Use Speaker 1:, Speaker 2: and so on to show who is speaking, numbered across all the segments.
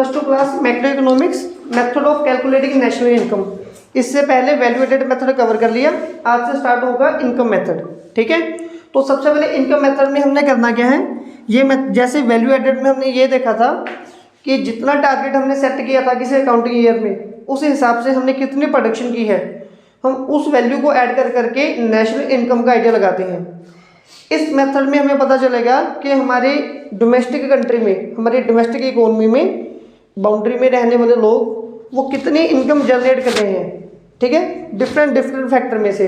Speaker 1: First class macro economics method of calculating national income. इससे पहले value added method cover कर लिया, आज से स्टार्ट होगा इनकम मेथड। ठीक है, तो सबसे पहले इनकम मेथड में हमने करना क्या है, ये जैसे वैल्यू एडेड में हमने ये देखा था कि जितना टारगेट हमने सेट किया था किसी अकाउंटिंग ईयर में, उस हिसाब से हमने कितनी प्रोडक्शन की है, हम उस वैल्यू को ऐड कर करके नेशनल इनकम का आइडिया लगाते हैं। इस मेथड में हमें पता चलेगा कि हमारे डोमेस्टिक कंट्री में, हमारी डोमेस्टिक इकोनॉमी में, बाउंड्री में रहने वाले लोग वो कितनी इनकम जनरेट कर रहे हैं। ठीक है, डिफरेंट फैक्टर में से।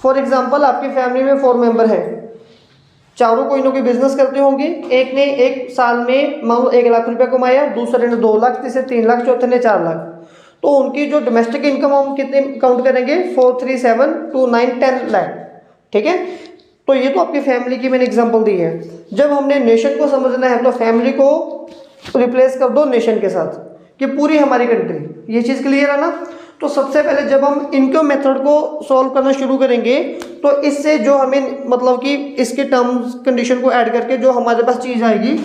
Speaker 1: फॉर एग्जांपल आपकी फैमिली में 4 मेंबर हैं, चारों कोई ना कोई बिजनेस करते होंगे। एक ने एक साल में मान लो 1 लाख रुपया कमाया, दूसरे ने 2 लाख, तीसरे 3 लाख, चौथे ने 4 लाख। तो उनकी जो डोमेस्टिक इनकम हम कितने काउंट करेंगे, 4, 3, 7, 2, 9, 10 लाख। ठीक है, तो ये तो आपकी फैमिली की मैंने एग्जांपल दी है। जब हमने नेशन को समझना है तो फैमिली को रिप्लेस कर दो नेशन के साथ कि पूरी हमारी कंट्री। ये चीज़ क्लियर है ना। तो सबसे पहले जब हम इनकम मेथड को सॉल्व करना शुरू करेंगे तो इससे जो हमें मतलब कि इसके टर्म्स कंडीशन को ऐड करके जो हमारे पास चीज़ आएगी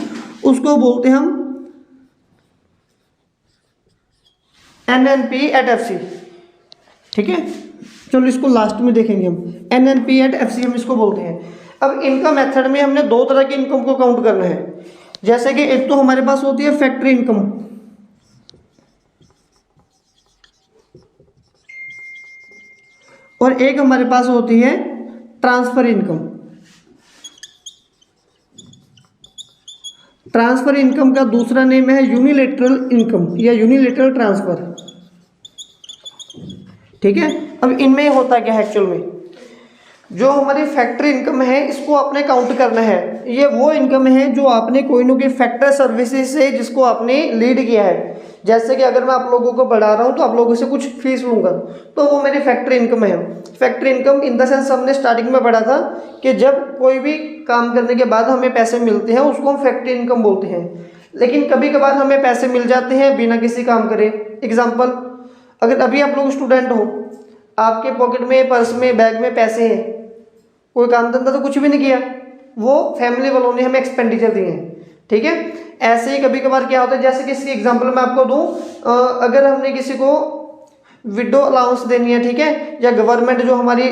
Speaker 1: उसको बोलते हैं हम NNP at FC। ठीक है, चलो इसको लास्ट में देखेंगे हम। NNP at FC हम इसको बोलते हैं। अब इनकम मेथड में हमने 2 तरह की इनकम को काउंट करना है। जैसे कि एक तो हमारे पास होती है फैक्ट्री इनकम, और एक हमारे पास होती है ट्रांसफर इनकम। ट्रांसफर इनकम का दूसरा नेम है यूनिलेटरल इनकम या यूनिलेटरल ट्रांसफर। ठीक है, अब इनमें होता क्या है एक्चुअल में, जो हमारी फैक्ट्री इनकम है इसको आपने काउंट करना है। ये वो इनकम है जो आपने कोई ना कोई फैक्टर सर्विसेज से जिसको आपने लीड किया है। जैसे कि अगर मैं आप लोगों को बढ़ा रहा हूँ तो आप लोगों से कुछ फीस लूँगा, तो वो मेरी फैक्ट्री इनकम है। Factory income in the sense हमने स्टार्टिंग में पढ़ा था कि जब कोई भी काम करने के बाद हमें पैसे मिलते हैं उसको हम फैक्ट्री इनकम बोलते हैं। लेकिन कभी कभार हमें पैसे मिल जाते हैं बिना किसी काम करे। एग्जाम्पल, अगर अभी आप लोग स्टूडेंट हो, आपके पॉकेट में, पर्स में, बैग में पैसे हैं, कोई काम धंधा तो कुछ भी नहीं किया, वो फैमिली वालों ने हमें एक्सपेंडिचर दिए हैं। ठीक है, ऐसे ही कभी कभार क्या होता है, जैसे कि इसकी एग्जांपल मैं आपको दूं, अगर हमने किसी को विडो अलाउंस देनी है, ठीक है, या गवर्नमेंट जो हमारी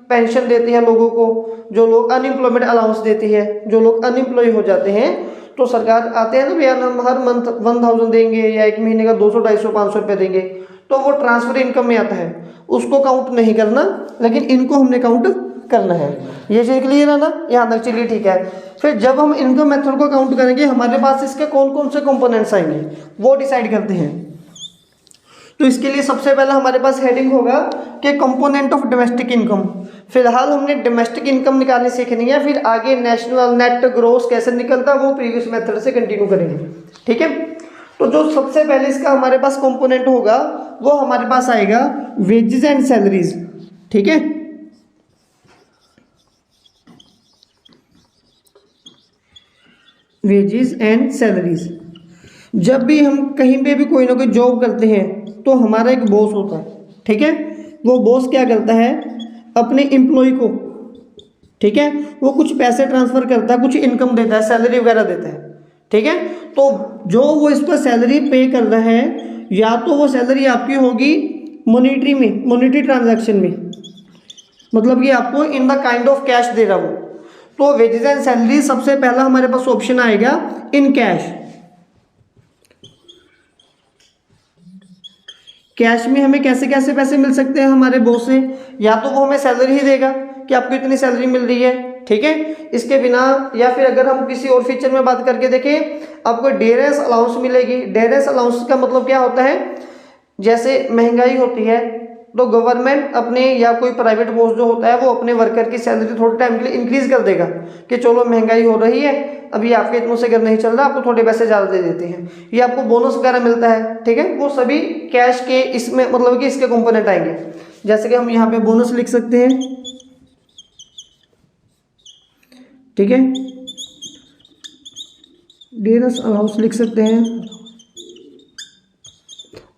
Speaker 1: पेंशन देती है लोगों को, जो लोग अनएम्प्लॉयमेंट अलाउंस देती है, जो लोग अनएम्प्लॉय हो जाते हैं, तो सरकार आते हैं ना भैया हम हर मंथ 1000 देंगे या एक महीने का 200, 250, 500 रुपये देंगे, तो वो ट्रांसफर इनकम में आता है। उसको काउंट नहीं करना, लेकिन इनको हमने काउंट करना है। ये चीज क्लियर है ना, यहाँ तक चलिए ठीक है। फिर जब हम इनकम मेथड को काउंट करेंगे हमारे पास इसके कौन कौन से कंपोनेंट्स आएंगे वो डिसाइड करते हैं। तो इसके लिए सबसे पहला हमारे पास हेडिंग होगा कि कंपोनेंट ऑफ डोमेस्टिक इनकम। फिलहाल हमने डोमेस्टिक इनकम निकालनी सीखनी है, फिर आगे नेशनल नेट ग्रोस कैसे निकलता वो प्रीवियस मेथड से कंटिन्यू करेंगे। ठीक है, तो जो सबसे पहले इसका हमारे पास कंपोनेंट होगा वो हमारे पास आएगा वेजेस एंड सैलरीज। ठीक है, वेजेस एंड सैलरीज। जब भी हम कहीं पे भी कोई ना कोई जॉब करते हैं तो हमारा एक बॉस होता है। ठीक है, वो बॉस क्या करता है, अपने एम्प्लॉय को, ठीक है, वो कुछ पैसे ट्रांसफर करता है, कुछ इनकम देता है, सैलरी वगैरह देता है। ठीक है, तो जो वो इस पर सैलरी पे कर रहा है, या तो वो सैलरी आपकी होगी मॉनेटरी में, मॉनेटरी ट्रांजैक्शन में, मतलब कि आपको in the kind of cash दे रहा हो। तो वेजेस एंड सैलरी सबसे पहला हमारे पास ऑप्शन आएगा इन कैश। कैश में हमें कैसे कैसे पैसे मिल सकते हैं हमारे बॉस से, या तो वो हमें सैलरी ही देगा कि आपको इतनी सैलरी मिल रही है। ठीक है, इसके बिना, या फिर अगर हम किसी और फीचर में बात करके देखें, आपको डेरेंस अलाउंस मिलेगी। डेरेंस अलाउंस का मतलब क्या होता है, जैसे महंगाई होती है तो गवर्नमेंट अपने या कोई प्राइवेट बॉस जो होता है वो अपने वर्कर की सैलरी थोड़े टाइम के लिए इंक्रीज कर देगा कि चलो महंगाई हो रही है, अभी आपके इतनों से घर नहीं चल रहा, आपको थोड़े पैसे ज़्यादा दे देते हैं, या आपको बोनस वगैरह मिलता है। ठीक है, वो सभी कैश के इसमें मतलब कि इसके कंपोनेंट आएंगे। जैसे कि हम यहाँ पे बोनस लिख सकते हैं। ठीक है, डेरेंस अलाउंस लिख सकते हैं,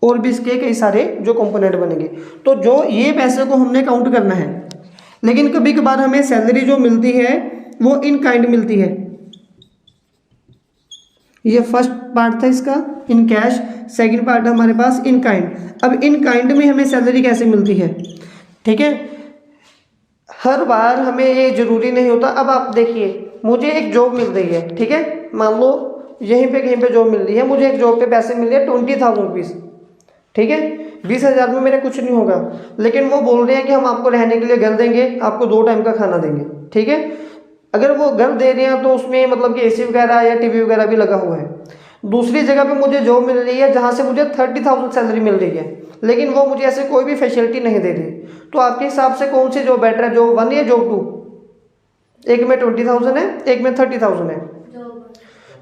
Speaker 1: और भी इसके कई सारे जो कंपोनेंट बनेंगे। तो जो ये पैसे को हमने काउंट करना है। लेकिन कभी कभार हमें सैलरी जो मिलती है वो इन काइंड मिलती है, ये फर्स्ट पार्ट था इसका इन कैश, सेकंड पार्ट हमारे पास इन काइंड। अब इन काइंड में हमें सैलरी कैसे मिलती है, ठीक है, हर बार हमें ये ज़रूरी नहीं होता। अब आप देखिए, मुझे एक जॉब मिल रही है, ठीक है, मान लो यहीं पे कहीं पे जॉब मिल रही है, मुझे एक जॉब पे पैसे मिल रहे हैं 20,000 रुपीज़, ठीक है, 20,000 में मेरा कुछ नहीं होगा। लेकिन वो बोल रहे हैं कि हम आपको रहने के लिए घर देंगे, आपको 2 टाइम का खाना देंगे, ठीक है। अगर वो घर दे रहे हैं तो उसमें मतलब कि एसी वगैरह या टीवी वगैरह भी लगा हुआ है। दूसरी जगह पे मुझे जॉब मिल रही है जहाँ से मुझे 30,000 सैलरी मिल रही है, लेकिन वो मुझे ऐसे कोई भी फैसिलिटी नहीं दे रही। तो आपके हिसाब से कौन सी जॉब बेटर है, जॉब 1 या जॉब 2? एक में 20,000 है, एक में 30,000 है।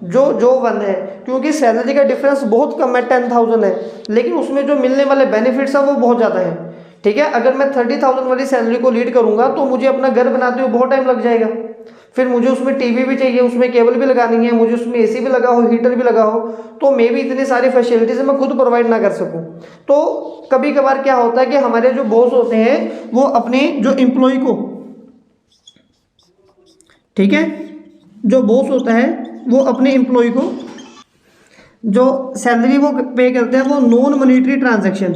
Speaker 1: जो 1 है, क्योंकि सैलरी का डिफरेंस बहुत कम है, 10,000 है, लेकिन उसमें जो मिलने वाले बेनिफिट्स है वो बहुत ज़्यादा है, ठीक है। अगर मैं 30,000 वाली सैलरी को लीड करूंगा तो मुझे अपना घर बनाते हुए बहुत टाइम लग जाएगा, फिर मुझे उसमें टीवी भी चाहिए, उसमें केबल भी लगानी है, मुझे उसमें एसी भी लगा हो, हीटर भी लगा हो, तो मे भी इतनी सारी फैसिलिटीज मैं खुद प्रोवाइड ना कर सकूं। तो कभी कभार क्या होता है कि हमारे जो बॉस होते हैं वो अपने जो एम्प्लॉय को, ठीक है, जो बॉस होता है वो अपने एम्प्लॉय को जो सैलरी वो पे करते हैं वो नॉन मॉनेटरी ट्रांजैक्शन,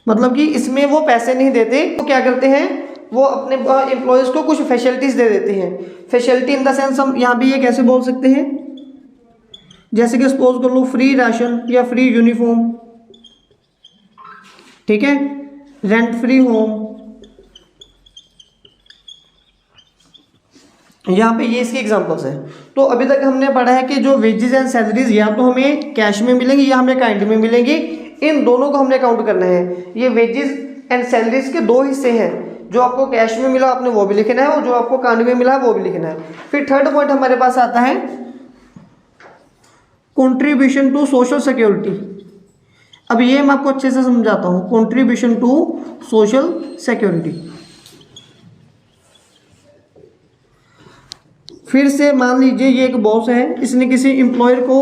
Speaker 1: मतलब कि इसमें वो पैसे नहीं देते, वो क्या करते हैं, वो अपने एम्प्लॉयज़ को कुछ फैसिलिटीज़ दे देते हैं। फैसिलिटी इन द सेंस हम यहाँ पे ये कैसे बोल सकते हैं, जैसे कि सपोज कर लो फ्री राशन या फ्री यूनिफॉर्म, ठीक है, रेंट फ्री होम, यहाँ पे ये इसके एग्जांपल्स हैं। तो अभी तक हमने पढ़ा है कि जो वेजेस एंड सैलरीज या तो हमें कैश में मिलेंगी या हमें काइंड में मिलेंगी, इन दोनों को हमने काउंट करना है। ये वेजेस एंड सैलरीज के 2 हिस्से हैं, जो आपको कैश में मिला आपने वो भी लिखना है और जो आपको काइंड में मिला है वो भी लिखना है। फिर थर्ड पॉइंट हमारे पास आता है कंट्रीब्यूशन टू सोशल सिक्योरिटी। अब ये मैं आपको अच्छे से समझाता हूँ, कंट्रीब्यूशन टू सोशल सिक्योरिटी। फिर से मान लीजिए ये एक बॉस है, इसने किसी एम्प्लॉयर को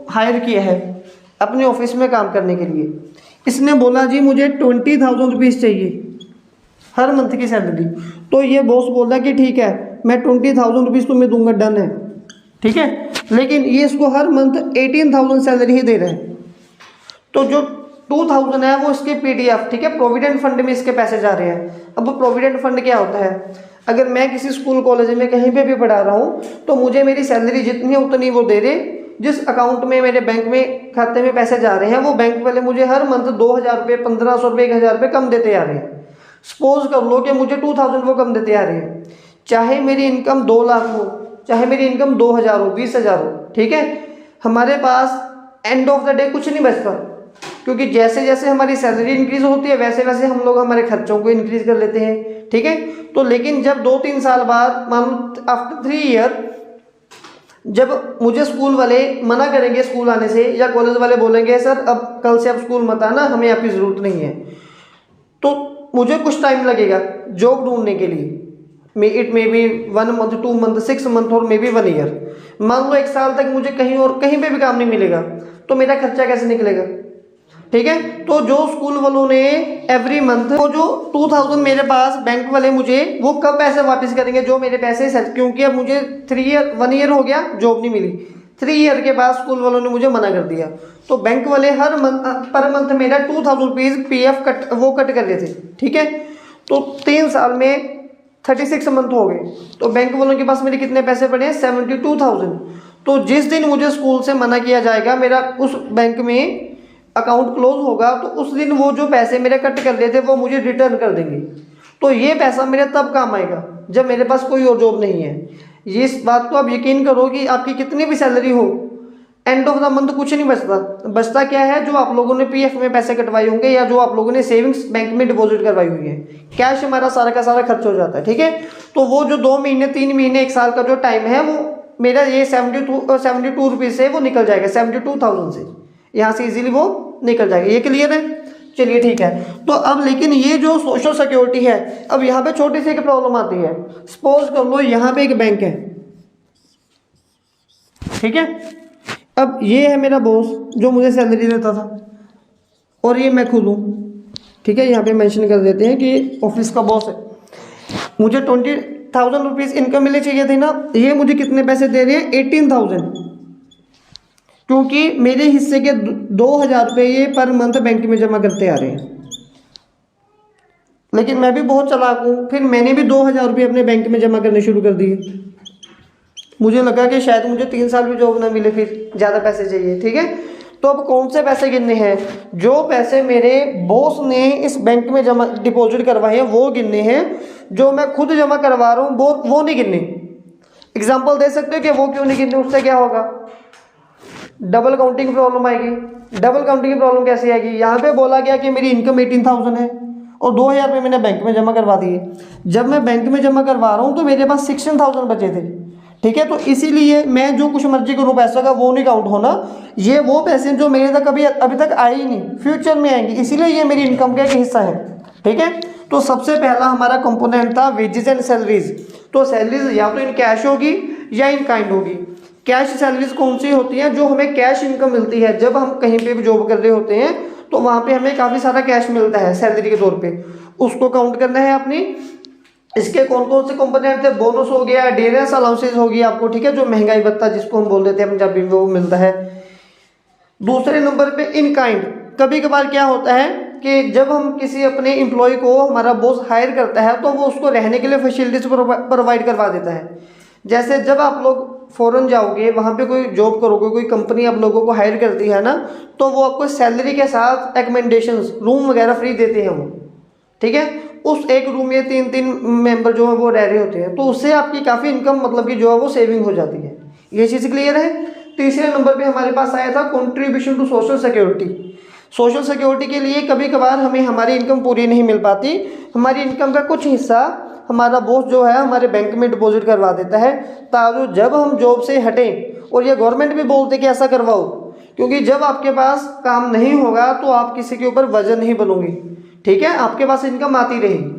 Speaker 1: हायर किया है अपने ऑफिस में काम करने के लिए। इसने बोला जी मुझे 20,000 रुपीज़ चाहिए हर मंथ की सैलरी। तो ये बॉस बोल रहा है कि ठीक है मैं 20,000 रुपीज़ तुम्हें दूंगा, डन है, ठीक है। लेकिन ये इसको हर मंथ 18,000 सैलरी ही दे रहा है। तो जो 2,000 है वो इसके पीडीएफ, ठीक है, प्रोविडेंट फंड में इसके पैसे जा रहे हैं। अब प्रोविडेंट फंड क्या होता है, अगर मैं किसी स्कूल कॉलेज में कहीं पे भी पढ़ा रहा हूँ तो मुझे मेरी सैलरी जितनी है उतनी वो दे रहे, जिस अकाउंट में मेरे बैंक में खाते में पैसे जा रहे हैं वो बैंक वाले मुझे हर मंथ 2,000 रुपये, 1,500 रुपये, 1,000 रुपये कम देते आ रहे हैं। सपोज कर लो कि मुझे 2,000 वो कम देते आ रहे हैं, चाहे मेरी इनकम 2 लाख हो, चाहे मेरी इनकम 2,000 हो, 20,000 हो, ठीक है, हमारे पास एंड ऑफ द डे कुछ नहीं बचता, क्योंकि जैसे जैसे हमारी सैलरी इंक्रीज होती है वैसे वैसे हम लोग हमारे खर्चों को इंक्रीज कर लेते हैं, ठीक है। तो लेकिन जब 2-3 साल बाद, मान लो आफ्टर 3 ईयर, जब मुझे स्कूल वाले मना करेंगे स्कूल आने से, या कॉलेज वाले बोलेंगे सर अब कल से आप स्कूल मत आना, हमें आपकी ज़रूरत नहीं है, तो मुझे कुछ टाइम लगेगा जॉब ढूंढने के लिए। It may be 1 month, 2 month, 6 month और मे बी 1 ईयर। मान लो 1 साल तक मुझे कहीं और कहीं पे भी काम नहीं मिलेगा, तो मेरा खर्चा कैसे निकलेगा, ठीक है। तो जो स्कूल वालों ने एवरी मंथ वो जो 2,000 मेरे पास बैंक वाले मुझे वो कब पैसे वापस करेंगे, जो मेरे पैसे, क्योंकि अब मुझे 1 ईयर हो गया जॉब नहीं मिली, 3 ईयर के बाद स्कूल वालों ने मुझे मना कर दिया, तो बैंक वाले हर मंथ पर मंथ मेरा 2,000 रुपीज़ पीएफ कट कर रहे थे, ठीक है। तो 3 साल में 36 मंथ हो गए, तो बैंक वालों के पास मेरे कितने पैसे पड़े हैं, 72,000। तो जिस दिन मुझे स्कूल से मना किया जाएगा, मेरा उस बैंक में अकाउंट क्लोज होगा, तो उस दिन वो जो पैसे मेरे कट कर रहे थे वो मुझे रिटर्न कर देंगे। तो ये पैसा मेरे तब काम आएगा जब मेरे पास कोई और जॉब नहीं है। ये इस बात को आप यकीन करो कि आपकी कितनी भी सैलरी हो, एंड ऑफ द मंथ कुछ नहीं बचता क्या है, जो आप लोगों ने पीएफ में पैसे कटवाए होंगे या जो आप लोगों ने सेविंग्स बैंक में डिपॉजिट करवाई हुई है, कैश हमारा सारा का सारा खर्च हो जाता है, ठीक है। तो वो जो 2 महीने, 3 महीने, 1 साल का जो टाइम है वो मेरा ये 72 रुपीज़ से वो निकल जाएगा, 72,000 से यहाँ से इजीली वो निकल जाएगा। ये क्लियर है, चलिए ठीक है। तो अब लेकिन ये जो सोशल सिक्योरिटी है, अब यहाँ पे छोटी सी एक प्रॉब्लम आती है। सपोज कर लो यहाँ पे एक बैंक है, ठीक है, अब ये है मेरा बॉस जो मुझे सैलरी देता था और ये मैं खुद हूँ, ठीक है। यहाँ पे मेंशन कर देते हैं कि ऑफिस का बॉस है, मुझे ₹1000 इनकम मिलनी चाहिए थी ना, ये मुझे कितने पैसे दे रहे हैं? 18,000, क्योंकि मेरे हिस्से के 2,000 ये पर मंथ बैंक में जमा करते आ रहे हैं। लेकिन मैं भी बहुत चालाक हूँ, फिर मैंने भी 2,000 अपने बैंक में जमा करने शुरू कर दिए। मुझे लगा कि शायद मुझे 3 साल भी जॉब ना मिले, फिर ज़्यादा पैसे चाहिए। ठीक है, तो अब कौन से पैसे गिनने हैं? जो पैसे मेरे बॉस ने इस बैंक में जमा डिपॉजिट करवाए हैं वो गिनने हैं, जो मैं खुद जमा करवा रहा हूँ वो नहीं गिनने। एग्जाम्पल दे सकते हो कि वो क्यों नहीं गिनने? उससे क्या होगा? डबल काउंटिंग प्रॉब्लम आएगी। डबल काउंटिंग की प्रॉब्लम कैसे आएगी? यहाँ पे बोला गया कि मेरी इनकम 18,000 है और 2,000 मैंने बैंक में जमा करवा दिए। जब मैं बैंक में जमा करवा रहा हूँ तो मेरे पास 16,000 बचे थे। ठीक है, तो इसीलिए मैं जो कुछ मर्जी करूँ पैसों का वो नहीं काउंट होना। ये वो पैसे जो मेरे तक अभी तक आए ही नहीं, फ्यूचर में आएंगे, इसीलिए ये मेरी इनकम का एक हिस्सा है। ठीक है, तो सबसे पहला हमारा कंपोनेंट था वेजेस एंड सैलरीज। तो सैलरीज या तो इन कैश होगी या इन काइंड होगी। कैश सैलरीज कौन सी होती हैं? जो हमें कैश इनकम मिलती है जब हम कहीं पे भी जॉब कर रहे होते हैं, तो वहाँ पे हमें काफ़ी सारा कैश मिलता है सैलरी के तौर पे, उसको काउंट करना है अपनी। इसके कौन कौन से कंपोनेंट थे? बोनस हो गया, डेरेंस अलाउंसेस हो गया आपको, ठीक है, जो महंगाई भत्ता जिसको हम बोल देते हैं पंजाबी में, वो मिलता है। दूसरे नंबर पे इन काइंड। कभी कभार क्या होता है कि जब हम किसी अपने एम्प्लॉय को हमारा बॉस हायर करता है तो वो उसको रहने के लिए फैसिलिटीज प्रोवाइड करवा देता है। जैसे जब आप लोग फॉरेन जाओगे, वहाँ पे कोई जॉब करोगे, कोई कंपनी आप लोगों को हायर करती है ना, तो वो आपको सैलरी के साथ एकमेंडेशंस, रूम वगैरह फ्री देते हैं वो। ठीक है, उस एक रूम में 3-3 मेंबर जो है वो रह रहे होते हैं, तो उससे आपकी काफ़ी इनकम मतलब कि जो है वो सेविंग हो जाती है। ये चीज़ क्लियर है। तीसरे नंबर पे हमारे पास आया था contribution to social security. Social security के लिए कभी कभार हमें हमारी इनकम पूरी नहीं मिल पाती, हमारी इनकम का कुछ हिस्सा हमारा बॉस जो है हमारे बैंक में डिपॉजिट करवा देता है, ताकि जब हम जॉब से हटें, और ये गवर्नमेंट भी बोलते कि ऐसा करवाओ, क्योंकि जब आपके पास काम नहीं होगा तो आप किसी के ऊपर वजन नहीं बनोगे। ठीक है, आपके पास इनकम आती रहेगी।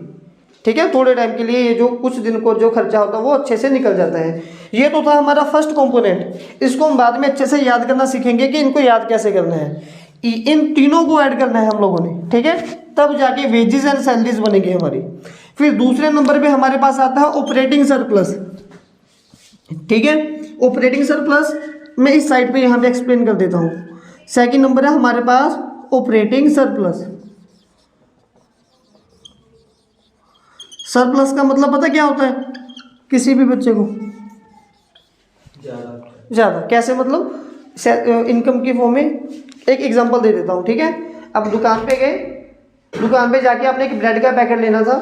Speaker 1: ठीक है, थोड़े टाइम के लिए ये जो कुछ दिन को जो खर्चा होता है वो अच्छे से निकल जाता है। ये तो था हमारा फर्स्ट कंपोनेंट। इसको हम बाद में अच्छे से याद करना सीखेंगे कि इनको याद कैसे करना है। इन तीनों को ऐड करना है हम लोगों ने। ठीक है, तब जाके वेजेस एंड सैलरीज बनेगी हमारी। फिर दूसरे नंबर पे हमारे पास आता है ऑपरेटिंग सरप्लस। ठीक है, ऑपरेटिंग सरप्लस मैं इस साइड पे यहाँ पे एक्सप्लेन कर देता हूँ। सेकंड नंबर है हमारे पास ऑपरेटिंग सरप्लस। सरप्लस का मतलब पता क्या होता है किसी भी बच्चे को? ज़्यादा। कैसे मतलब? इनकम की फॉर्म में एक एग्जांपल दे देता हूँ। ठीक है, अब दुकान पे गए, दुकान पे जाके आपने एक ब्रेड का पैकेट लेना था,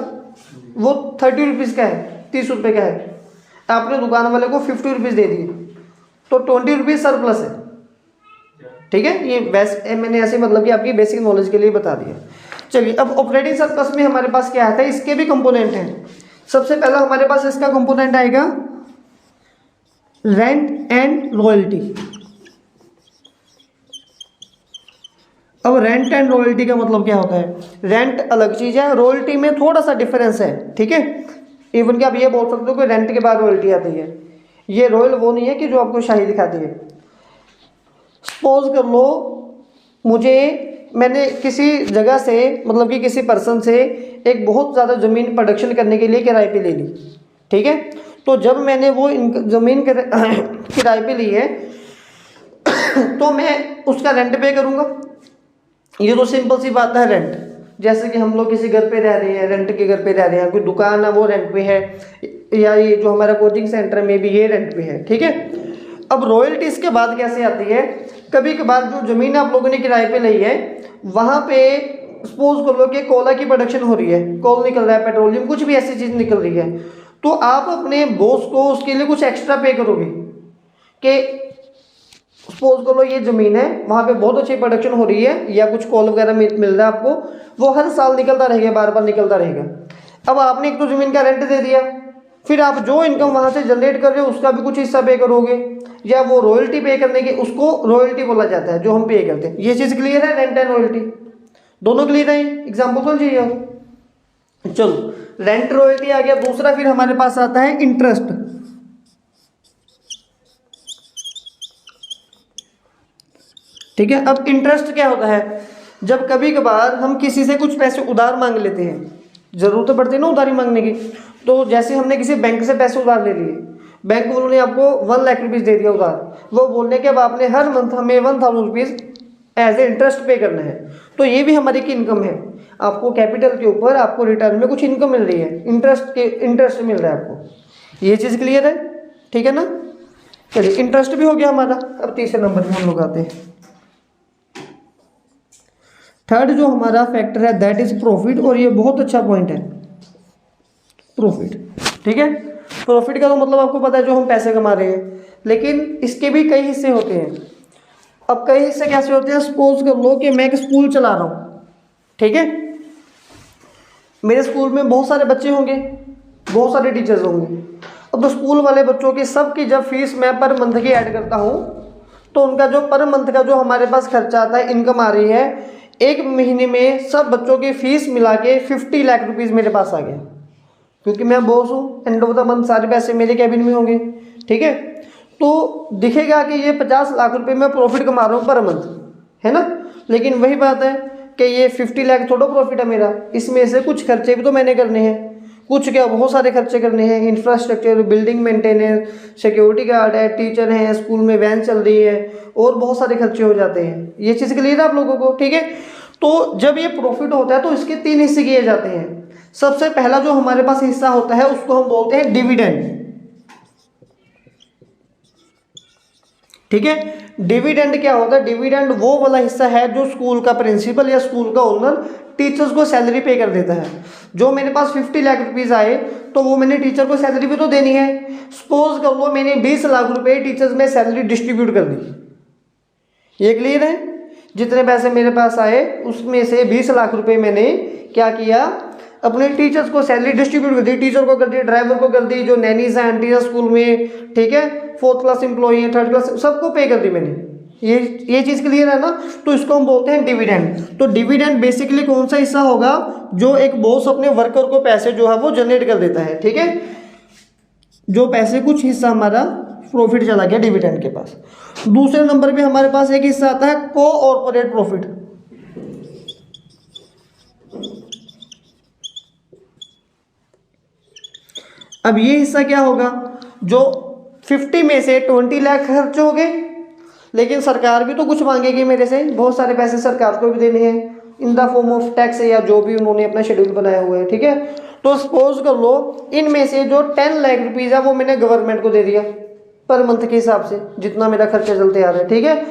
Speaker 1: वो 30 रुपीज़ का है, 30 रुपये का है, आपने दुकान वाले को 50 रुपीज़ दे दिए, तो 20 रुपीज़ सरप्लस है। ठीक है, ये मैंने ऐसे मतलब कि आपकी बेसिक नॉलेज के लिए बता दिया। चलिए, अब ऑपरेटिंग सरप्लस में हमारे पास क्या आता है? इसके भी कंपोनेंट हैं। सबसे पहला हमारे पास इसका कंपोनेंट आएगा रेंट एंड रॉयल्टी। अब रेंट एंड रॉयल्टी का मतलब क्या होता है? रेंट अलग चीज़ है, रॉयल्टी में थोड़ा सा डिफरेंस है। ठीक है, इवन कि आप ये बोल सकते हो कि रेंट के बाद रॉयल्टी आती है। ये रॉयल वो नहीं है कि जो आपको शाही दिखाती है। सपोज कर लो मैंने किसी जगह से मतलब कि किसी पर्सन से एक बहुत ज़्यादा ज़मीन प्रोडक्शन करने के लिए किराए पे ले ली। ठीक है, तो जब मैंने वो ज़मीन किराए पे ली है तो मैं उसका रेंट पे करूँगा। ये तो सिंपल सी बात है, रेंट। जैसे कि हम लोग किसी घर पे रह रहे हैं, रेंट के घर पे रह रहे हैं, कोई दुकान है वो रेंट पे है, या ये जो हमारा कोचिंग सेंटर में भी ये रेंट पे है। ठीक है, अब रॉयल्टी इसके बाद कैसे आती है? कभी कभार जो ज़मीन आप लोगों ने किराए पे ली है, वहाँ पे सपोज कर लो कि कोयला की प्रोडक्शन हो रही है, कोल निकल रहा है, पेट्रोलियम, कुछ भी ऐसी चीज़ निकल रही है, तो आप अपने बॉस को उसके लिए कुछ एक्स्ट्रा पे करोगे कि सपोज कर लो ये ज़मीन है, वहाँ पे बहुत अच्छी प्रोडक्शन हो रही है या कुछ कोल वगैरह मिल रहा है आपको, वो हर साल निकलता रहेगा, बार बार निकलता रहेगा। अब आपने एक तो ज़मीन का रेंट दे दिया, फिर आप जो इनकम वहाँ से जनरेट कर रहे हो उसका भी कुछ हिस्सा पे करोगे, या वो रॉयल्टी पे करने के, उसको रॉयल्टी बोला जाता है जो हम पे करते हैं। ये चीज़ क्लियर है? रेंट एंड रॉयल्टी दोनों क्लियर है? एग्जाम्पल कौन चाहिए? चलो, रेंट रॉयल्टी आ गया। दूसरा फिर हमारे पास आता है इंटरेस्ट। ठीक है, अब इंटरेस्ट क्या होता है? जब कभी कभार हम किसी से कुछ पैसे उधार मांग लेते हैं, ज़रूरत पड़ती है ना उधारी मांगने की। तो जैसे हमने किसी बैंक से पैसे उधार ले लिए, बैंक वालों ने आपको 1 लाख रुपीज़ दे दिया उधार, वो बोलने के अब आपने हर मंथ हमें 1000 रुपीज़ एज ए इंटरेस्ट पे करना है। तो ये भी हमारी की इनकम है, आपको कैपिटल के ऊपर आपको रिटर्न में कुछ इनकम मिल रही है, इंटरेस्ट मिल रहा है आपको। ये चीज़ क्लियर है, ठीक है ना। चलिए इंटरेस्ट भी हो गया हमारा। अब तीसरे नंबर पे हम लोग आते हैं। थर्ड जो हमारा फैक्टर है दैट इज प्रॉफिट, और ये बहुत अच्छा पॉइंट है प्रॉफिट, ठीक है। प्रॉफिट का तो मतलब आपको पता है जो हम पैसे कमा रहे हैं, लेकिन इसके भी कई हिस्से होते हैं। अब कई हिस्से कैसे होते हैं, सपोज कर लो कि मैं एक स्कूल चला रहा हूँ, ठीक है। मेरे स्कूल में बहुत सारे बच्चे होंगे, बहुत सारे टीचर्स होंगे। अब स्कूल वाले बच्चों की सबकी जब फीस मैं पर मंथ की ऐड करता हूँ, तो उनका जो पर मंथ का जो हमारे पास खर्चा आता है, इनकम आ रही है, एक महीने में सब बच्चों की फीस मिला के 50 लाख रुपीज़ मेरे पास आ गया, क्योंकि मैं बॉस हूँ। एंड ऑफ द मंथ सारे पैसे मेरे कैबिन में होंगे, ठीक है। तो दिखेगा कि ये 50 लाख रुपए मैं प्रॉफिट कमा रहा हूँ पर मंथ, है ना। लेकिन वही बात है कि ये 50 लाख थोड़ा प्रॉफिट है मेरा, इसमें से कुछ खर्चे भी तो मैंने करने हैं, कुछ क्या बहुत सारे खर्चे करने हैं। Infrastructure, building maintenance, security guard है, टीचर हैं, स्कूल में वैन चल रही है, और बहुत सारे खर्चे हो जाते हैं। ये चीज़ क्लियर है आप लोगों को, ठीक है। तो जब ये प्रॉफिट होता है तो इसके 3 हिस्से किए जाते हैं। सबसे पहला जो हमारे पास हिस्सा होता है उसको हम बोलते हैं डिविडेंड, ठीक है। डिविडेंड क्या होता है, डिविडेंड वो वाला हिस्सा है जो स्कूल का प्रिंसिपल या स्कूल का ओनर टीचर्स को सैलरी पे कर देता है। जो मेरे पास 50 लाख रुपीज़ आए तो वो मैंने टीचर को सैलरी भी तो देनी है। सपोज कर लो मैंने 20 लाख रुपए टीचर्स में सैलरी डिस्ट्रीब्यूट कर दी। ये क्लियर है, जितने पैसे मेरे पास आए उसमें से 20 लाख रुपए मैंने क्या किया, अपने टीचर्स को सैलरी डिस्ट्रीब्यूट कर दी। टीचर को कर दी, ड्राइवर को कर दी, जो नैनीज हैं आंटी हैं स्कूल में, ठीक है, 4th क्लास एम्प्लॉई है, 3rd क्लास, सबको पे कर दी मैंने। ये चीज़ क्लियर है ना। तो इसको हम बोलते हैं डिविडेंड। तो डिविडेंड बेसिकली कौन सा हिस्सा होगा, जो एक बॉस अपने वर्कर को पैसे जो है वो जनरेट कर देता है, ठीक है। जो पैसे कुछ हिस्सा हमारा प्रॉफिट चला गया डिविडेंड के पास। दूसरे नंबर पे हमारे पास एक हिस्सा आता है कोऑर्पोरेट प्रॉफिट। अब ये हिस्सा क्या होगा, जो 50 में से 20 लाख खर्च हो गए, लेकिन सरकार भी तो कुछ मांगेगी मेरे से, बहुत सारे पैसे सरकार को भी देने हैं इन द फॉर्म ऑफ टैक्स या जो भी उन्होंने अपना शेड्यूल बनाया हुआ है, ठीक है। तो सपोज कर लो इनमें से जो 10 लाख रुपीज़ है वो मैंने गवर्नमेंट को दे दिया पर मंथ के हिसाब से, जितना मेरा खर्चा चलते आ रहा है, ठीक है।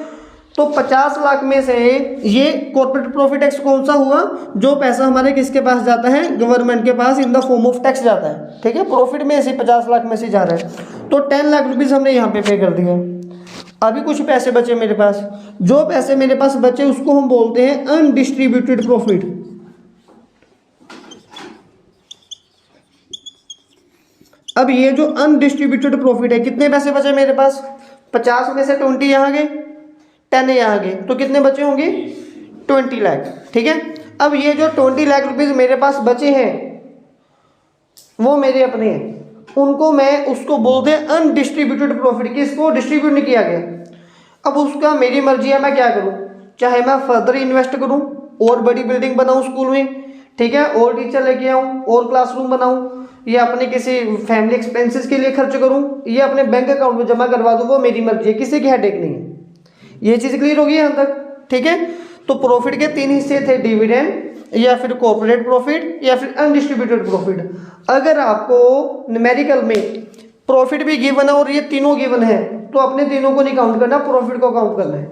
Speaker 1: तो 50 लाख में से ये कॉर्पोरेट प्रॉफिट टैक्स कौन सा हुआ, जो पैसा हमारे किसके पास जाता है, गवर्नमेंट के पास in the form of tax जाता है, ठीक है। प्रॉफिट में से 50 लाख में से जा रहा है, तो 10 लाख रुपीज़ हमने यहाँ पे कर दिया। अभी कुछ पैसे बचे मेरे पास, जो पैसे मेरे पास बचे उसको हम बोलते हैं अनडिस्ट्रीब्यूटेड प्रॉफिट। अब ये जो अनडिस्ट्रीब्यूटेड प्रॉफिट है, कितने पैसे बचे मेरे पास, 50 में से 20 यहाँ गए, 10 यहाँ गए, तो कितने बचे होंगे, 20 लाख, ठीक है। अब ये जो 20 लाख रुपीज़ मेरे पास बचे हैं वो मेरे अपने हैं, उनको मैं उसको बोलते हैं अनडिस्ट्रीब्यूटेड प्रॉफिट, किसको डिस्ट्रीब्यूट नहीं किया गया। अब उसका मेरी मर्जी है, मैं क्या करूं, चाहे मैं फर्दर इन्वेस्ट करूं और बड़ी बिल्डिंग बनाऊं स्कूल में, ठीक है, और टीचर लेके आऊं और क्लासरूम बनाऊं, या अपने किसी फैमिली एक्सपेंसेस के लिए खर्च करूं, या अपने बैंक अकाउंट में जमा करवा दूं, वो मेरी मर्जी है, किसी की हेडेक नहीं है। ये चीज़ क्लियर होगी यहाँ तक, ठीक है। तो प्रॉफिट के 3 हिस्से थे, डिविडेंड या फिर कॉर्पोरेट प्रॉफिट या फिर अनडिस्ट्रीब्यूटेड प्रॉफिट। अगर आपको न्यूमेरिकल में प्रॉफिट भी गिवन है और ये तीनों गिवन है तो अपने तीनों को नहीं काउंट करना, प्रॉफिट को काउंट करना है।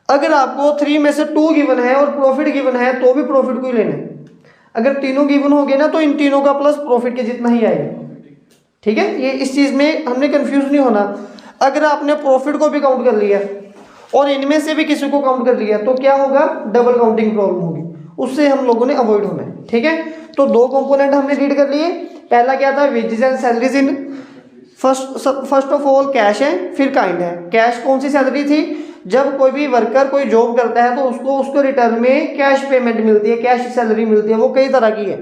Speaker 1: अगर आपको 3 में से 2 गिवन है और प्रॉफिट गिवन है तो भी प्रॉफिट को ही लेना है। अगर तीनों गिवन हो गए ना तो इन तीनों का प्लस प्रॉफिट के जितना ही आएगा, ठीक है। ये इस चीज़ में हमने कंफ्यूज नहीं होना। अगर आपने प्रॉफिट को भी काउंट कर लिया और इनमें से भी किसी को काउंट कर लिया तो क्या होगा, डबल काउंटिंग प्रॉब्लम होगी, उससे हम लोगों ने अवॉइड होना है, ठीक है। तो 2 कंपोनेंट हमने रीड कर लिए। पहला क्या था, wages and salaries in first of all cash है, फिर काइंड है। कैश कौन सी सैलरी थी, जब कोई भी वर्कर कोई जॉब करता है तो उसको रिटर्न में कैश पेमेंट मिलती है, कैश सैलरी मिलती है, वो कई तरह की है,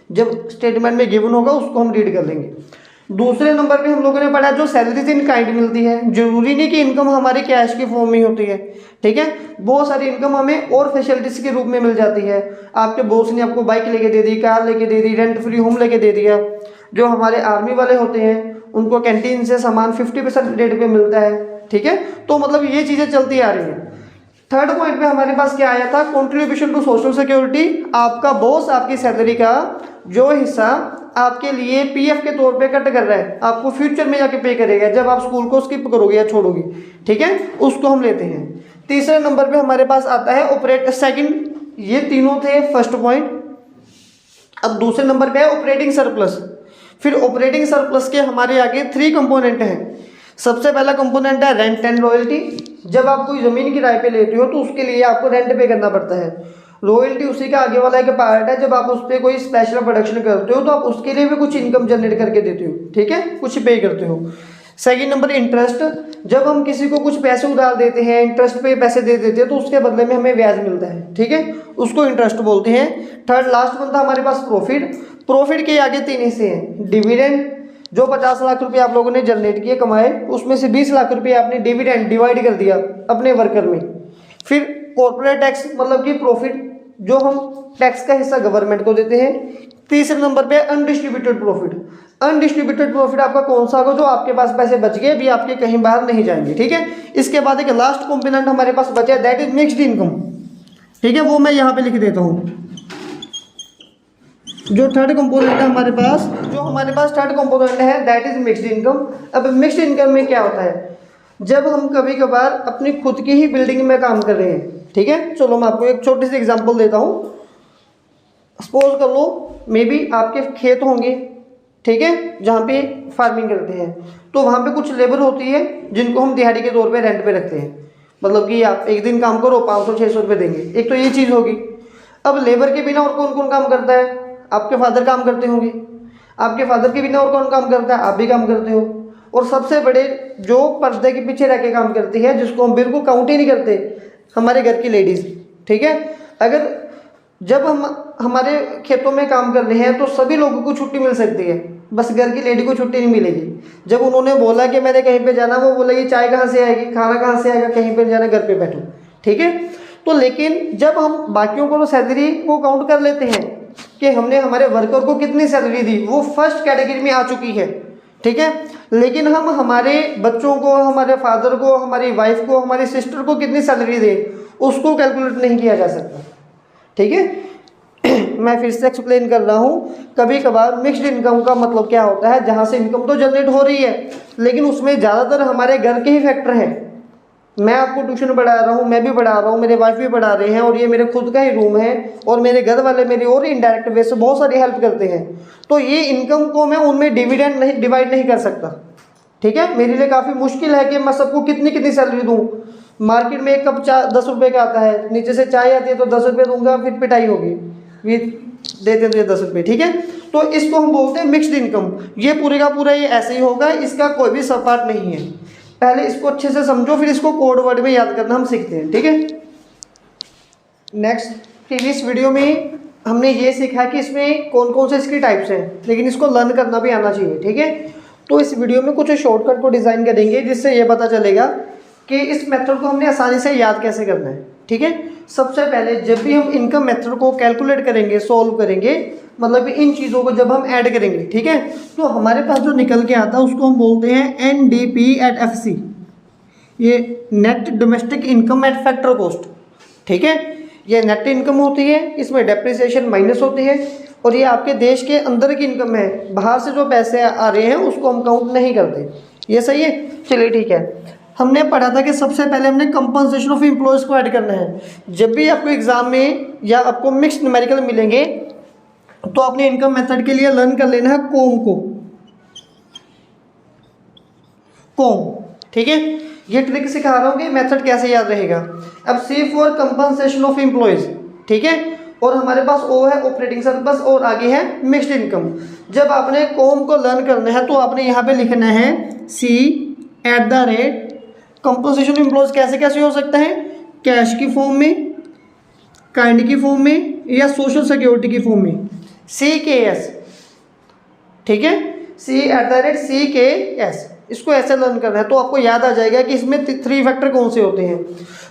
Speaker 1: जब स्टेटमेंट में गिवन होगा उसको हम रीड कर लेंगे। दूसरे नंबर पे हम लोगों ने पढ़ा जो सैलरीज इन काइंड मिलती है, जरूरी नहीं कि इनकम हमारे कैश के फॉर्म में ही होती है, ठीक है। बहुत सारी इनकम हमें और फैसिलिटीज के रूप में मिल जाती है। आपके बॉस ने आपको बाइक लेके दे दी, कार लेके दे दी, रेंट फ्री होम लेके दे दिया। जो हमारे आर्मी वाले होते हैं उनको कैंटीन से सामान 50% रेट पे मिलता है, ठीक है। तो मतलब ये चीज़ें चलती आ रही हैं। थर्ड पॉइंट पे हमारे पास क्या आया था, कंट्रीब्यूशन टू सोशल सिक्योरिटी। आपका बॉस आपकी सैलरी का जो हिस्सा आपके लिए पीएफ के तौर पे कट कर रहा है, आपको फ्यूचर में जाके पे करेगा जब आप स्कूल को स्किप करोगे या छोड़ोगे, ठीक है, उसको हम लेते हैं। तीसरे नंबर पे हमारे पास आता है ऑपरेट सेकंड, ये तीनों थे फर्स्ट पॉइंट। अब दूसरे नंबर पे है ऑपरेटिंग सरप्लस। फिर ऑपरेटिंग सरप्लस के हमारे आगे 3 कंपोनेंट हैं। सबसे पहला कंपोनेंट है रेंट एंड रॉयल्टी। जब आप कोई ज़मीन किराए पे लेते हो तो उसके लिए आपको रेंट पे करना पड़ता है। रॉयल्टी उसी का आगे वाला एक पार्ट है, जब आप उस पर कोई स्पेशल प्रोडक्शन करते हो तो आप उसके लिए भी कुछ इनकम जनरेट करके देते हो, ठीक है, कुछ पे करते हो। Second number interest. जब हम किसी को कुछ पैसे उधार देते हैं, इंटरेस्ट पे पैसे दे देते हैं तो उसके बदले में हमें ब्याज मिलता है, ठीक है, उसको इंटरेस्ट बोलते हैं। थर्ड लास्ट बनता है हमारे पास प्रॉफिट। प्रॉफिट के आगे 3 हिस्से हैं। डिविडेंड, जो 50 लाख रुपए आप लोगों ने जनरेट किए कमाए, उसमें से 20 लाख रुपए आपने डिविडेंड डिवाइड कर दिया अपने वर्कर में। फिर कॉर्पोरेट टैक्स, मतलब कि प्रॉफिट जो हम टैक्स का हिस्सा गवर्नमेंट को देते हैं। तीसरे नंबर पे अनडिस्ट्रीब्यूटेड प्रॉफिट। अनडिस्ट्रीब्यूटेड प्रॉफिट आपका कौन सा होगा, जो आपके पास पैसे बच गए भी आपके कहीं बाहर नहीं जाएंगे, ठीक है। इसके बाद एक लास्ट कंपोनेंट हमारे पास बचा है, दैट इज मिक्स्ड इनकम, ठीक है, वो मैं यहाँ पे लिख देता हूँ। जो थर्ड कंपोनेंट है हमारे पास, थर्ड कंपोनेंट है दैट इज मिक्स्ड इनकम। अब मिक्स्ड इनकम में क्या होता है, जब हम कभी कभार अपनी खुद की ही बिल्डिंग में काम कर रहे हैं, ठीक है। चलो मैं आपको एक छोटी सी एग्जांपल देता हूँ। सपोज कर लो मे बी आपके खेत होंगे, ठीक है, जहाँ पे फार्मिंग करते हैं, तो वहाँ पे कुछ लेबर होती है जिनको हम दिहाड़ी के तौर पे रेंट पे रखते हैं। मतलब कि आप एक दिन काम करो 500-600 रुपये देंगे, एक तो ये चीज़ होगी। अब लेबर के बिना और कौन कौन काम करता है, आपके फादर काम करते होंगे, आपके फादर के बिना और कौन काम करता है, आप भी काम करते हो। और सबसे बड़े जो पर्दे के पीछे रह के काम करती है, जिसको हम बिल्कुल काउंट ही नहीं करते, हमारे घर की लेडीज़, ठीक है। अगर जब हम हमारे खेतों में काम कर रहे हैं तो सभी लोगों को छुट्टी मिल सकती है, बस घर की लेडी को छुट्टी नहीं मिलेगी। जब उन्होंने बोला कि मैंने कहीं पे जाना, वो बोलेगी चाय कहाँ से आएगी, खाना कहाँ से आएगा, कहीं पर जाना, घर पे बैठो, ठीक है। तो लेकिन जब हम बाकियों को तो सैलरी को काउंट कर लेते हैं कि हमने हमारे वर्कर को कितनी सैलरी दी, वो फर्स्ट कैटेगरी में आ चुकी है, ठीक है। लेकिन हम हमारे बच्चों को, हमारे फादर को, हमारी वाइफ को, हमारी सिस्टर को कितनी सैलरी दे, उसको कैलकुलेट नहीं किया जा सकता, ठीक है। मैं फिर से एक्सप्लेन कर रहा हूँ। कभी कभार मिक्स्ड इनकम का मतलब क्या होता है, जहाँ से इनकम तो जनरेट हो रही है लेकिन उसमें ज़्यादातर हमारे घर के ही फैक्टर हैं। मैं आपको ट्यूशन पढ़ा रहा हूँ, मैं भी पढ़ा रहा हूँ, मेरे वाइफ भी पढ़ा रहे हैं, और ये मेरे खुद का ही रूम है, और मेरे घर वाले मेरी और इनडायरेक्ट वे से बहुत सारी हेल्प करते हैं। तो ये इनकम को मैं उनमें डिवाइड नहीं कर सकता, ठीक है। मेरे लिए काफ़ी मुश्किल है कि मैं सबको कितनी सैलरी दूँ। मार्केट में एक कप चाय 10 रुपये का आता है, नीचे से चाय आती है तो 10 रुपये दूंगा, फिर पिटाई होगी, फिर देते तो ये 10 रुपये, ठीक है। तो इसको हम बोलते हैं मिक्स्ड इनकम। ये पूरे का पूरा ये ऐसे ही होगा, इसका कोई भी सब पार्ट नहीं है। पहले इसको अच्छे से समझो, फिर इसको कोड वर्ड में याद करना हम सीखते हैं, ठीक है। नेक्स्ट, प्रीवियस वीडियो में हमने ये सीखा कि इसमें कौन कौन से इसकी टाइप्स हैं, लेकिन इसको लर्न करना भी आना चाहिए, ठीक है। तो इस वीडियो में कुछ शॉर्टकट को डिज़ाइन करेंगे जिससे ये पता चलेगा कि इस मेथड को हमने आसानी से याद कैसे करना है, ठीक है। सबसे पहले जब भी हम इनकम मेथड को कैलकुलेट करेंगे, सोल्व करेंगे, मतलब कि इन चीज़ों को जब हम ऐड करेंगे, ठीक है, तो हमारे पास जो निकल के आता है उसको हम बोलते हैं NDP@FC, ये net domestic income eight factor cost, ठीक है। ये नेट इनकम होती है, इसमें डेप्रिसिएशन माइनस होती है, और ये आपके देश के अंदर की इनकम है, बाहर से जो पैसे आ रहे हैं उसको हम काउंट नहीं करते। ये सही है, चलिए ठीक है। हमने पढ़ा था कि सबसे पहले हमने कंपनसेशन ऑफ एम्प्लॉयज़ को ऐड करना है। जब भी आपको एग्जाम में या आपको मिक्स्ड न्यूमेरिकल मिलेंगे तो अपने इनकम मेथड के लिए लर्न कर लेना है कॉम, ठीक है। ये ट्रिक सिखा रहा हूँ कि मेथड कैसे याद रहेगा। अब C for compensation of employees, ठीक है, और हमारे पास O है ऑपरेटिंग सरप्लस, और आगे है मिक्स्ड इनकम। जब आपने कॉम को लर्न करना है तो आपने यहाँ पे लिखना है C@ कंपोजिशन एम्प्लॉयज कैसे कैसे हो सकता है, कैश की फॉर्म में, काइंड की फॉर्म में, या सोशल सिक्योरिटी की फॉर्म में, CKS, ठीक है। C@CKS, इसको ऐसे लर्न करना है। तो आपको याद आ जाएगा कि इसमें 3 फैक्टर कौन से होते हैं।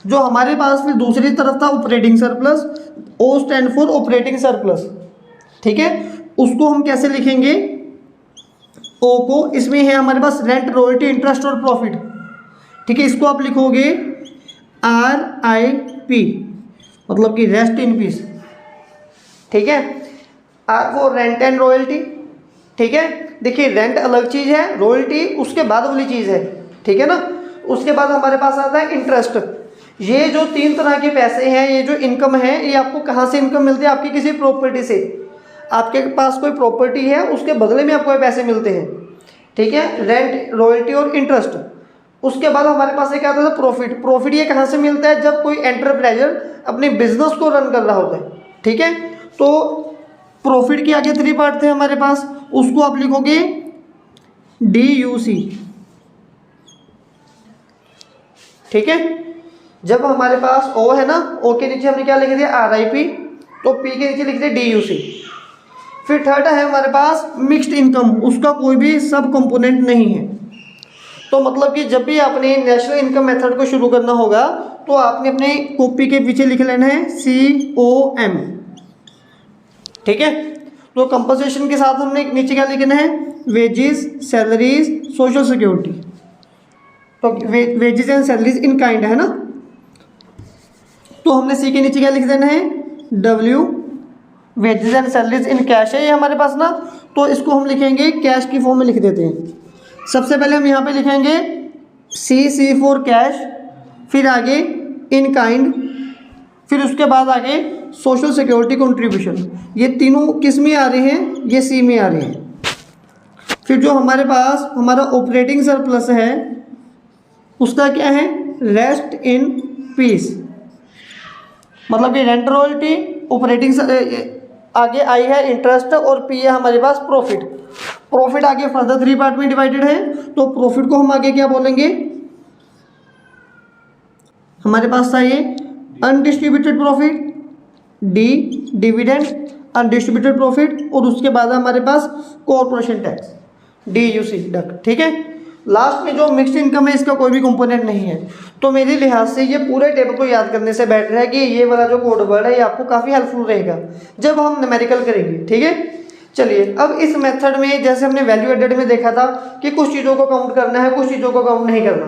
Speaker 1: जो हमारे पास फिर दूसरी तरफ था operating surplus, O stand for operating surplus, ठीक है। उसको हम कैसे लिखेंगे, O को, इसमें है हमारे पास रेंट, रॉयल्टी, इंटरेस्ट और प्रॉफिट, ठीक है। इसको आप लिखोगे RIP, मतलब कि रेस्ट इन पीस, ठीक है। R for rent and royalty, ठीक है। देखिए रेंट अलग चीज़ है, रॉयल्टी उसके बाद वाली चीज़ है, ठीक है ना। उसके बाद हमारे पास आता है इंटरेस्ट। ये जो 3 तरह के पैसे हैं, ये जो इनकम है, ये आपको कहाँ से इनकम मिलती है, आपकी किसी प्रॉपर्टी से। आपके पास कोई प्रॉपर्टी है, उसके बदले में आपको ये पैसे मिलते हैं, ठीक है। रेंट, रॉयल्टी और इंटरेस्ट। उसके बाद हमारे पास एक आता है प्रॉफिट। प्रॉफिट ये कहाँ से मिलता है, जब कोई एंटरप्राइजर अपने बिजनेस को रन कर रहा होता है, ठीक है। तो प्रॉफिट के आगे 3 पार्ट थे हमारे पास, उसको आप लिखोगे DUC, ठीक है। जब हमारे पास O है ना, O के नीचे हमने क्या लिख दिया RIP, तो P के नीचे लिख दिया DUC। फिर थर्ड है हमारे पास मिक्स्ड इनकम, उसका कोई भी सब कंपोनेंट नहीं है। तो मतलब कि जब भी आपने नेशनल इनकम मेथड को शुरू करना होगा, तो आपने अपने कॉपी के पीछे लिख लेना है COM, ठीक है। तो कंपनसेशन के साथ हमने नीचे क्या लिखना है, वेजेस, सैलरीज, सोशल सिक्योरिटी। तो wages and salaries in kind है ना, तो हमने सी के नीचे क्या लिख देना है, W, wages and salaries in cash है ये हमारे पास ना, तो इसको हम लिखेंगे कैश की फॉर्म में लिख देते हैं। सबसे पहले हम यहाँ पे लिखेंगे C फॉर कैश, फिर आगे इन काइंड, फिर उसके बाद आगे सोशल सिक्योरिटी कंट्रीब्यूशन। ये तीनों किस में आ रहे हैं, ये C में आ रहे हैं। फिर जो हमारे पास हमारा ऑपरेटिंग सरप्लस है, उसका क्या है, रेस्ट इन पीस, मतलब कि रेंट, रॉयल्टी, ऑपरेटिंग, आगे आई है इंटरेस्ट और P है हमारे पास प्रॉफिट। प्रॉफिट आगे फर्दर 3 पार्ट में डिवाइडेड है, तो प्रॉफिट को हम आगे क्या बोलेंगे, हमारे पास था ये undistributed profit, D, dividend, undistributed profit, और उसके बाद हमारे पास कॉर्पोरेशन टैक्स, DUC डक्ट, ठीक है। लास्ट में जो मिक्स्ड इनकम है, इसका कोई भी कंपोनेंट नहीं है। तो मेरे लिहाज से ये पूरे टेबल को याद करने से बेटर है कि ये वाला जो कोड वर्ड है, ये आपको काफ़ी हेल्पफुल रहेगा जब हम न्यूमेरिकल करेंगे, ठीक है। चलिए, अब इस मेथड में जैसे हमने वैल्यू एडेड में देखा था कि कुछ चीज़ों को काउंट करना है, कुछ चीज़ों को काउंट नहीं करना,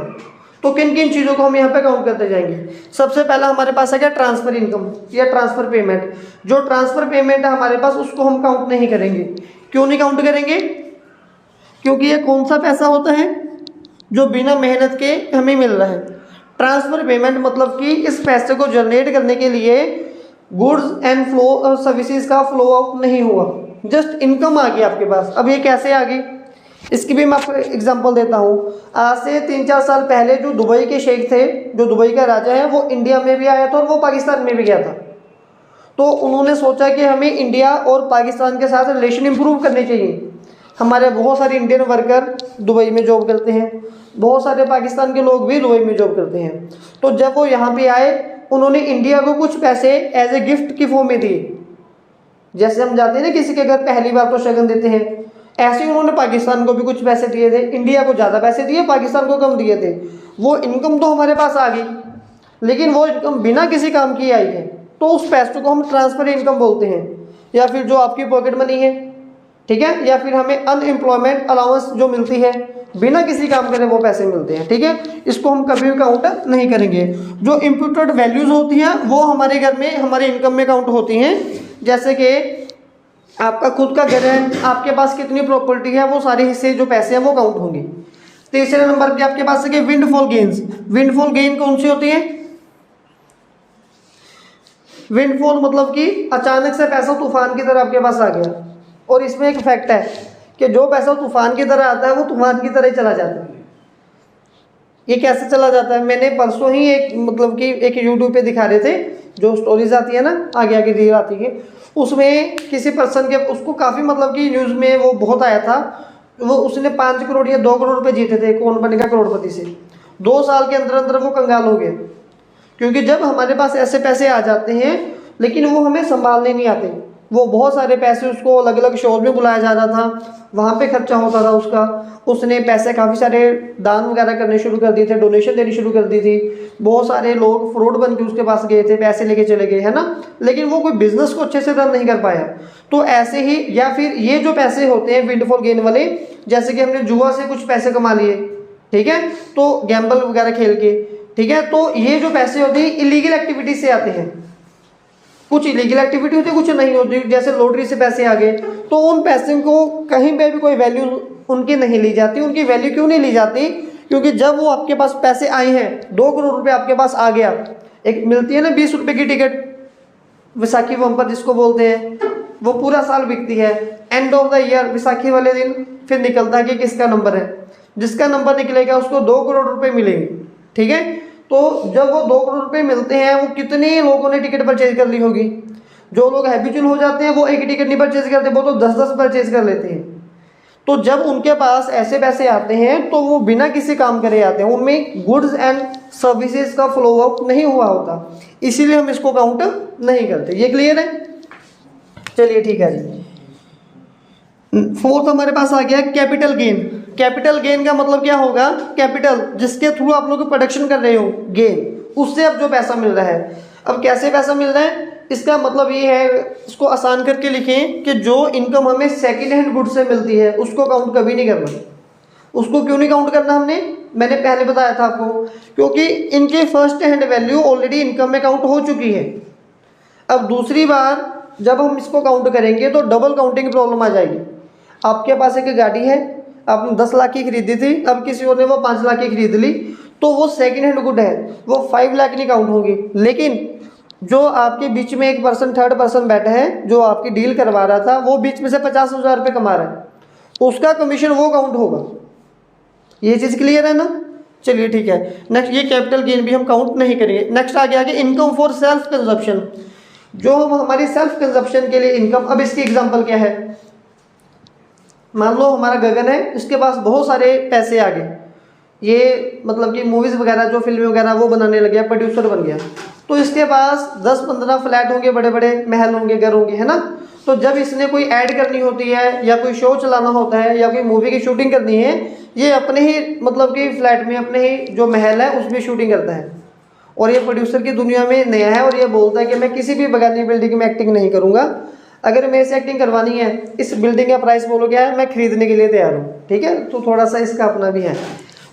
Speaker 1: तो किन किन चीज़ों को हम यहाँ पे काउंट करते जाएंगे। सबसे पहला हमारे पास है क्या, ट्रांसफर इनकम या ट्रांसफर पेमेंट। जो ट्रांसफर पेमेंट है हमारे पास, उसको हम काउंट नहीं करेंगे। क्यों नहीं काउंट करेंगे, क्योंकि ये कौन सा पैसा होता है जो बिना मेहनत के हमें मिल रहा है। ट्रांसफर पेमेंट मतलब कि इस पैसे को जनरेट करने के लिए गुड्स एंड फ्लो सर्विसेज का फ्लो आउट नहीं हुआ, जस्ट इनकम आ गई आपके पास। अब ये कैसे आ गई, इसकी भी मैं आपको एग्जांपल देता हूँ। आज से 3-4 साल पहले जो दुबई के शेख थे, जो दुबई का राजा है, वो इंडिया में भी आया था और वो पाकिस्तान में भी गया था। तो उन्होंने सोचा कि हमें इंडिया और पाकिस्तान के साथ रिलेशन इंप्रूव करने चाहिए। हमारे बहुत सारे इंडियन वर्कर दुबई में जॉब करते हैं, बहुत सारे पाकिस्तान के लोग भी दुबई में जॉब करते हैं। तो जब वो यहाँ पे आए, उन्होंने इंडिया को कुछ पैसे एज ए गिफ्ट की फॉर्म में दिए। जैसे हम जाते हैं ना किसी के घर पहली बार तो शगन देते हैं, ऐसे ही उन्होंने पाकिस्तान को भी कुछ पैसे दिए थे। इंडिया को ज़्यादा पैसे दिए, पाकिस्तान को कम दिए थे। वो इनकम तो हमारे पास आ गई, लेकिन वो इनकम बिना किसी काम की आई है, तो उस पैसे को हम ट्रांसफर इनकम बोलते हैं। या फिर जो आपकी पॉकेट मनी है, ठीक है, या फिर हमें अनएम्प्लॉयमेंट अलाउंस जो मिलती है, बिना किसी काम करे वो पैसे मिलते हैं, ठीक है। इसको हम कभी भी काउंट नहीं करेंगे। जो इम्प्यूटेड वैल्यूज होती हैं वो हमारे घर में, हमारे इनकम में काउंट होती हैं। जैसे कि आपका खुद का घर है, आपके पास कितनी प्रॉपर्टी है, वो सारे हिस्से जो पैसे हैं वो काउंट होंगे। तीसरे नंबर पे आपके पास है कि विंडफॉल गेन्स। विंडफॉल गेन कौन सी होती है, विंडफॉल मतलब कि अचानक से पैसा तूफान की तरह आपके पास आ गया। और इसमें एक फैक्ट है कि जो पैसा तूफान की तरह आता है वो तूफान की तरह ही चला जाता है। ये कैसे चला जाता है, मैंने परसों ही एक मतलब कि एक यूट्यूब पे दिखा रहे थे, जो स्टोरीज आती है ना, आगे आगे रील आती है, उसमें किसी पर्सन के, उसको काफ़ी मतलब कि न्यूज़ में वो बहुत आया था, वो उसने 5 करोड़ या 2 करोड़ रुपए जीते थे, कौन बनेगा करोड़पति से। 2 साल के अंदर अंदर वो कंगाल हो गए। क्योंकि जब हमारे पास ऐसे पैसे आ जाते हैं लेकिन वो हमें संभालने नहीं आते, वो बहुत सारे पैसे उसको अलग अलग शोर में बुलाया जा रहा था, वहाँ पे खर्चा होता था उसका। उसने पैसे काफ़ी सारे दान वगैरह करने शुरू कर दिए थे, डोनेशन देनी शुरू कर दी थी। बहुत सारे लोग फ्रॉड बन के उसके पास गए थे, पैसे लेके चले गए, है ना। लेकिन वो कोई बिजनेस को अच्छे से रन नहीं कर पाया। तो ऐसे ही, या फिर ये जो पैसे होते हैं विंडफॉल गेन वाले, जैसे कि हमने जुआ से कुछ पैसे कमा लिए, ठीक है, तो गैम्बल वगैरह खेल के, ठीक है, तो ये जो पैसे होते हैं इलीगल एक्टिविटी से आते हैं। कुछ इलीगल एक्टिविटी होती है, कुछ नहीं होती, जैसे लॉटरी से पैसे आ गए, तो उन पैसे को कहीं पे भी कोई वैल्यू उनकी नहीं ली जाती। उनकी वैल्यू क्यों नहीं ली जाती? क्योंकि जब वो आपके पास पैसे आए हैं, 2 करोड़ रुपए आपके पास आ गया, एक मिलती है ना 20 रुपए की टिकट, विसाखी बम्पर जिसको बोलते हैं, वो पूरा साल बिकती है। End of the year Vaisakhi वाले दिन फिर निकलता है कि किसका नंबर है, जिसका नंबर निकलेगा उसको 2 करोड़ रुपए मिलेंगे, ठीक है। तो जब वो 2 करोड़ रुपए मिलते हैं, वो कितने लोगों ने टिकट परचेज कर ली होगी। जो लोग हैबिचुअल हो जाते हैं वो एक टिकट नहीं परचेज करते, वो तो 10-10 परचेज कर लेते हैं। तो जब उनके पास ऐसे पैसे आते हैं तो वो बिना किसी काम करे आते हैं, उनमें गुड्स एंड सर्विसेज का फ्लो आउट नहीं हुआ होता, इसीलिए हम इसको काउंट नहीं करते। ये क्लियर है? चलिए ठीक है जी। फोर्थ हमारे पास आ गया कैपिटल गेन। कैपिटल गेन का मतलब क्या होगा? कैपिटल जिसके थ्रू आप लोग प्रोडक्शन कर रहे हो, गेन, उससे अब जो पैसा मिल रहा है। अब कैसे पैसा मिल रहा है, इसका मतलब ये है, इसको आसान करके लिखें कि जो इनकम हमें सेकेंड हैंड गुड से मिलती है उसको काउंट कभी नहीं करना। उसको क्यों नहीं काउंट करना हमने? मैंने पहले बताया था आपको, क्योंकि इनके first hand value already income में काउंट हो चुकी है। अब दूसरी बार जब हम इसको काउंट करेंगे तो डबल काउंटिंग प्रॉब्लम आ जाएगी। आपके पास एक गाड़ी है, आपने 10 लाख की खरीदी थी, अब किसी और ने वो 5 लाख की खरीद ली, तो वो सेकेंड हैंड गुड है, वो 5 लाख नहीं काउंट होगी। लेकिन जो आपके बीच में एक पर्सन, थर्ड पर्सन बैठा है, जो आपकी डील करवा रहा था, वो बीच में से 50,000 रुपये कमा रहा है, उसका कमीशन वो काउंट होगा। ये चीज़ क्लियर है ना? चलिए ठीक है। नेक्स्ट, ये कैपिटल गेन भी हम काउंट नहीं करेंगे। नेक्स्ट आ गया कि इनकम फॉर सेल्फ कंजप्शन, जो हमारी सेल्फ कंजप्शन के लिए इनकम। अब इसकी एग्जांपल क्या है? मान लो हमारा गगन है, इसके पास बहुत सारे पैसे आ गए, ये मतलब कि मूवीज़ वगैरह, जो फिल्में वगैरह वो बनाने लग गया, प्रोड्यूसर बन गया। तो इसके पास 10-15 फ्लैट होंगे, बड़े बड़े महल होंगे, घर होंगे, है ना। तो जब इसने कोई ऐड करनी होती है या कोई शो चलाना होता है या कोई मूवी की शूटिंग करनी है, ये अपने ही मतलब कि फ्लैट में, अपने ही जो महल है उसमें शूटिंग करता है। और ये प्रोड्यूसर की दुनिया में नया है और ये बोलता है कि मैं किसी भी बगानी बिल्डिंग में एक्टिंग नहीं करूँगा, अगर मेरे से एक्टिंग करवानी है, इस बिल्डिंग का प्राइस बोलो क्या है, मैं खरीदने के लिए तैयार हूँ, ठीक है। तो थोड़ा सा इसका अपना भी है।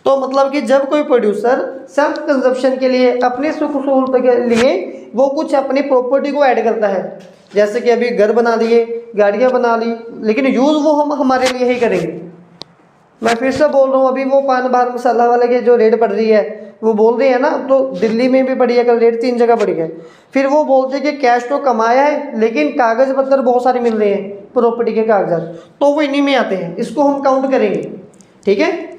Speaker 1: तो मतलब कि जब कोई प्रोड्यूसर सेल्फ कंजप्शन के लिए, अपने सुख सहूलत के लिए वो कुछ अपनी प्रॉपर्टी को ऐड करता है, जैसे कि अभी घर बना दिए, गाड़ियाँ बना ली, लेकिन यूज़ वो हम हमारे लिए ही करेंगे। मैं फिर से बोल रहा हूँ, अभी वो पान बाहर मसाला वाले के जो रेट बढ़ रही है, वो बोल रहे हैं ना, तो दिल्ली में भी बढ़ी है, कल रेट 3 जगह बढ़ी है। फिर वो बोलते हैं कि कैश तो कमाया है, लेकिन कागज पत्तर बहुत सारे मिल रहे हैं, प्रॉपर्टी के कागजात, तो वो इन्हीं में आते हैं, इसको हम काउंट करेंगे, ठीक है।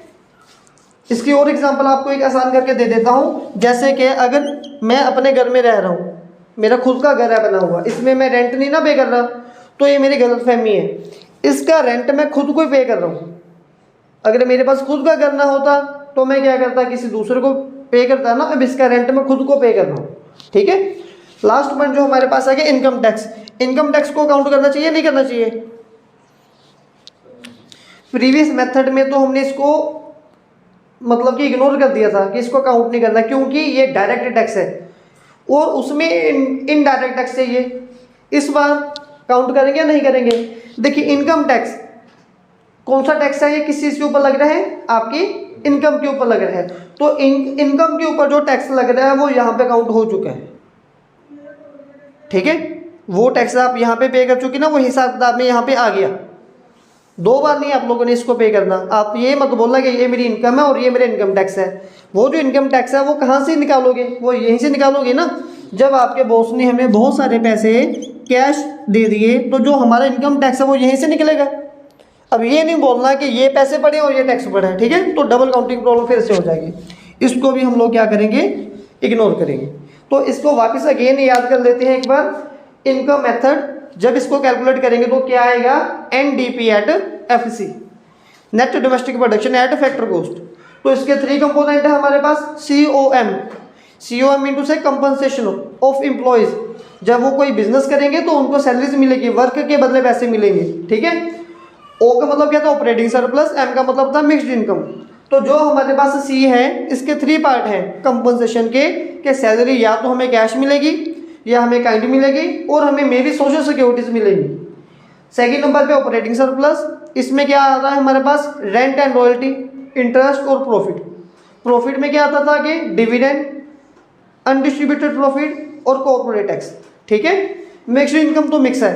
Speaker 1: इसकी और एग्जांपल आपको एक आसान करके दे देता हूँ। जैसे कि अगर मैं अपने घर में रह रहा हूँ, मेरा खुद का घर है बना हुआ, इसमें मैं रेंट नहीं ना पे कर रहा, तो ये मेरी गलतफहमी है। इसका रेंट मैं खुद को ही पे कर रहा हूँ। अगर मेरे पास खुद का घर ना होता तो मैं क्या करता, किसी दूसरे को पे करता ना। अब इसका रेंट मैं खुद को पे कर रहा हूँ, ठीक है। लास्ट पॉइंट जो हमारे पास आ गया, इनकम टैक्स। इनकम टैक्स को काउंट करना चाहिए, नहीं करना चाहिए? प्रीवियस मेथड में तो हमने इसको मतलब कि इग्नोर कर दिया था कि इसको काउंट नहीं करना, क्योंकि ये डायरेक्ट टैक्स है और उसमें इनडायरेक्ट टैक्स है ये। इस बार काउंट करेंगे या नहीं करेंगे? देखिए, इनकम टैक्स कौन सा टैक्स है? ये किस चीज़ के ऊपर लग रहा है? आपकी इनकम के ऊपर लग रहा है। तो इनकम के ऊपर जो टैक्स लग रहा है वो यहाँ पे काउंट हो चुका है, ठीक है। वो टैक्स आप यहाँ पे कर चुकी ना, वो हिसाब किताब में यहाँ पे आ गया। 2 बार नहीं आप लोगों ने इसको पे करना। आप ये मत बोलना कि ये मेरी इनकम है और ये मेरा इनकम टैक्स है। वो जो इनकम टैक्स है वो कहाँ से निकालोगे? वो यहीं से निकालोगे ना, जब आपके बॉस ने हमें बहुत सारे पैसे कैश दे दिए, तो जो हमारा इनकम टैक्स है वो यहीं से निकलेगा। अब ये नहीं बोलना कि ये पैसे पड़े और ये टैक्स पड़ा है, ठीक है। तो डबल काउंटिंग प्रॉब्लम फिर से हो जाएगी। इसको भी हम लोग क्या करेंगे? इग्नोर करेंगे। तो इसको वापस अगेन याद कर लेते हैं एक बार। इनकम मेथड जब इसको कैलकुलेट करेंगे तो क्या आएगा? NDP at FC, net domestic production at factor cost. तो इसके 3 कंपोनेंट है हमारे पास। COM, COM mean to say compensation of employees, जब वो कोई बिजनेस करेंगे तो उनको सैलरीज मिलेगी, वर्क के बदले पैसे मिलेंगे, ठीक है। O का मतलब क्या था, ऑपरेटिंग सरप्लस, M का मतलब था मिक्स्ड इनकम। तो जो हमारे पास C है इसके 3 पार्ट हैं कंपनसेशन के सैलरी या तो हमें कैश मिलेगी या हमें काइंड मिलेगी और हमें मेरी सोशल सिक्योरिटीज मिलेगी। सेकंड नंबर पे ऑपरेटिंग सरप्लस, इसमें क्या आता है हमारे पास, रेंट एंड रॉयल्टी, इंटरेस्ट और प्रॉफिट। प्रॉफिट में क्या आता था कि डिविडेंड, अनडिस्ट्रीब्यूटेड प्रॉफिट और कॉर्पोरेट टैक्स, ठीक है। मिक्स्ड इनकम तो मिक्स है।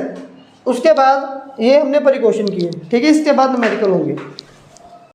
Speaker 1: उसके बाद ये हमने प्रिकॉशन किए, ठीक है, इसके बाद न्यूमेरिकल होंगे।